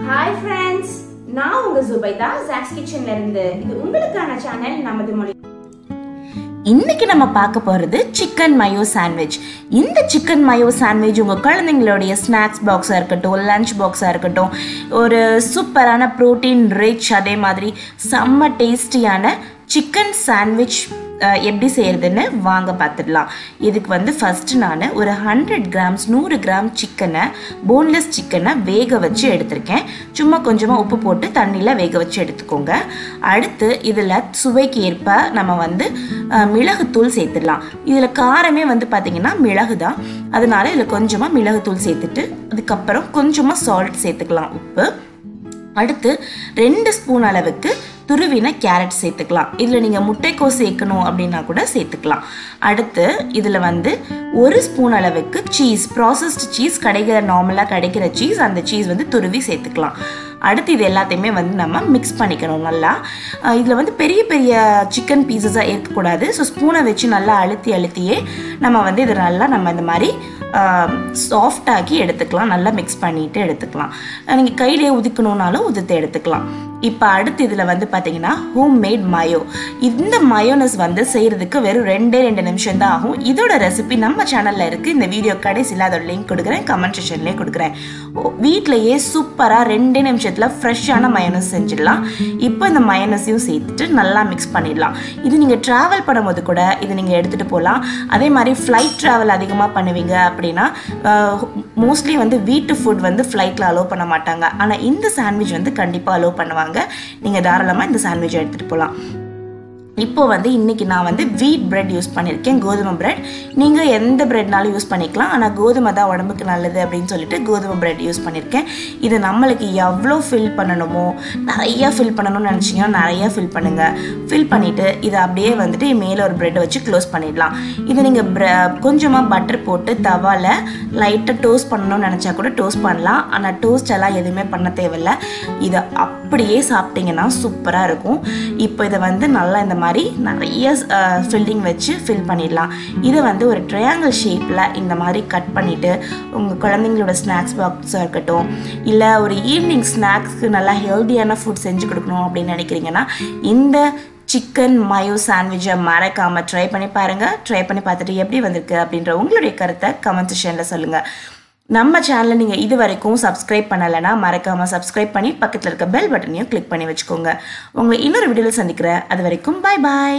Hi friends, நான் உங்க Zubaida Jacks கிச்சன்ல இருந்து. இது உங்களுக்கான சேனல் நமது மொழி. இன்னைக்கு நம்ம பார்க்க போறது சிக்கன் மயோ சாண்ட்விச். இந்த சிக்கன் மயோ சாண்ட்விச் உங்க குழந்தைங்களுடைய ஸ்நாக்ஸ் பாக்ஸா இருக்கட்டும், லஞ்ச் பாக்ஸா இருக்கட்டும், ஒரு சூப்பரான புரோட்டீன் ரிச், அதே மாதிரி செம்ம டேஸ்டியான சிக்கன் சாண்ட்விச் எப்படி செய்யறதுன்னு வாங்க பார்த்துடலாம். இதுக்கு ஃபர்ஸ்ட் நான் ஒரு 100 கிராம்ஸ் 100 கிராம் சிக்கனை, போன்லெஸ் சிக்கனை வேக வச்சு எடுத்திருக்கேன். சும்மா கொஞ்சமாக உப்பு போட்டு தண்ணியில் வேக வச்சு எடுத்துக்கோங்க. அடுத்து இதில் சுவைக்கு ஏற்ப நம்ம மிளகுத்தூள் சேர்த்துடலாம். இதில் காரமே பார்த்தீங்கன்னா மிளகு தான், அதனால இதில் கொஞ்சமாக மிளகுத்தூள் சேர்த்துட்டு அதுக்கப்புறம் கொஞ்சமாக சால்ட் சேர்த்துக்கலாம், உப்பு. அடுத்து 2 ஸ்பூன் அளவுக்கு துருவின கேரட் சேர்த்துக்கலாம். இதில் நீங்கள் முட்டைக்கோஸ் சேர்க்கணும் அப்படின்னா கூட சேர்த்துக்கலாம். அடுத்து இதில் 1 ஸ்பூன் அளவுக்கு சீஸ், ப்ராசஸ்டு சீஸ், கடைகளில் நார்மலாக கிடைக்கிற சீஸ், அந்த சீஸ் துருவி சேர்த்துக்கலாம். அடுத்து இது எல்லாத்தையுமே நம்ம மிக்ஸ் பண்ணிக்கணும் நல்லா. இதில் பெரிய பெரிய சிக்கன் பீசஸாக இருக்கக்கூடாது. ஸோ ஸ்பூனை வச்சு நல்லா அழுத்தியே நம்ம இதை நல்லா இந்த மாதிரி சாஃப்டாக்கி எடுத்துக்கலாம். நல்லா மிக்ஸ் பண்ணிட்டு எடுத்துக்கலாம். நீங்கள் கையிலேயே உதிக்கணுன்னாலும் உதித்து எடுத்துக்கலாம். இப்போ அடுத்து இதில் பார்த்தீங்கன்னா ஹோம் மேட் மயோ. இந்த மயோனஸ் செய்கிறதுக்கு வெறும் 2 நிமிஷம் தான் ஆகும். இதோட ரெசிபி நம்ம சேனலில் இருக்குது. இந்த வீடியோ கடைசியில் அதோட லிங்க் கொடுக்குறேன், கமெண்ட் செக்ஷன்லேயே கொடுக்குறேன். வீட்டிலையே சூப்பராக 2 நிமிஷத்தில் ஃப்ரெஷ்ஷான மயோனஸ் செஞ்சிடலாம். இப்போ இந்த மயோனஸையும் சேர்த்துட்டு நல்லா மிக்ஸ் பண்ணிடலாம். இது நீங்கள் ட்ராவல் பண்ணும்போது கூட இது நீங்கள் எடுத்துகிட்டு போகலாம். அதே மாதிரி ஃப்ளைட் ட்ராவல் அதிகமாக பண்ணுவீங்க அப்படின்னா மோஸ்ட்லி வீட்டு ஃபுட் ஃப்ளைட்டில் அலோவ் பண்ண மாட்டாங்க. ஆனால் இந்த சாண்ட்விச் கண்டிப்பாக அலோவ் பண்ணுவாங்க. நீங்கள் தாராளமாக இந்த சாண்ட்விச் எடுத்துகிட்டு போகலாம். இப்போ இன்னைக்கு நான் வீட் பிரெட் யூஸ் பண்ணியிருக்கேன், கோதுமை பிரெட். நீங்கள் எந்த பிரெட்னாலும் யூஸ் பண்ணிக்கலாம், ஆனால் கோதுமை தான் உடம்புக்கு நல்லது அப்படின்னு சொல்லிட்டு கோதுமை பிரெட் யூஸ் பண்ணியிருக்கேன். இது நம்மளுக்கு எவ்வளோ ஃபில் பண்ணணுமோ, நிறையா ஃபில் பண்ணணும்னு நினச்சிங்கன்னா நிறையா ஃபில் பண்ணுங்கள். ஃபில் பண்ணிவிட்டு இதை அப்படியே மேலே ஒரு பிரெட்டை வச்சு க்ளோஸ் பண்ணிடலாம். இதை நீங்கள் கொஞ்சமாக பட்டர் போட்டு தவாவில் லைட்டாக டோஸ்ட் பண்ணணும்னு நினச்சா கூட டோஸ்ட் பண்ணலாம். ஆனால் டோஸ்ட் எல்லாம் எதுவுமே பண்ண தேவையில்லை. இதை அப்படியே சாப்பிட்டிங்கன்னா சூப்பராக இருக்கும். இப்போ இதை நல்லா இந்த மாதிரி நிறைய ஃபில்லிங் வச்சு ஃபில் பண்ணிடலாம். இதை ஒரு ட்ரையாங்கிள் ஷேப்பில் இந்த மாதிரி கட் பண்ணிவிட்டு உங்கள் குழந்தைங்களோட ஸ்நாக்ஸ் பாக்ஸாக இருக்கட்டும், இல்லை ஒரு ஈவினிங் ஸ்நாக்ஸ்க்கு நல்லா ஹெல்த்தியான ஃபுட் செஞ்சு கொடுக்கணும் அப்படின்னு நினைக்கிறீங்கன்னா இந்த சிக்கன் மயோ சாண்ட்விச்சை மறக்காமல் ட்ரை பண்ணி பாருங்கள். ட்ரை பண்ணி பார்த்துட்டு எப்படி வந்திருக்கு அப்படின்ற உங்களுடைய கருத்தை கமெண்ட் செக்ஷனில் சொல்லுங்கள். நம்ம சேனலை நீங்கள் இது வரைக்கும் சப்ஸ்கிரைப் பண்ணலைன்னா மறக்காமல் சப்ஸ்கிரைப் பண்ணி பக்கத்தில் இருக்க பெல் பட்டனையும் கிளிக் பண்ணி வச்சுக்கோங்க. உங்களை இன்னொரு வீடியோவில் சந்திக்கிறேன். அது வரைக்கும் பாய் பாய்.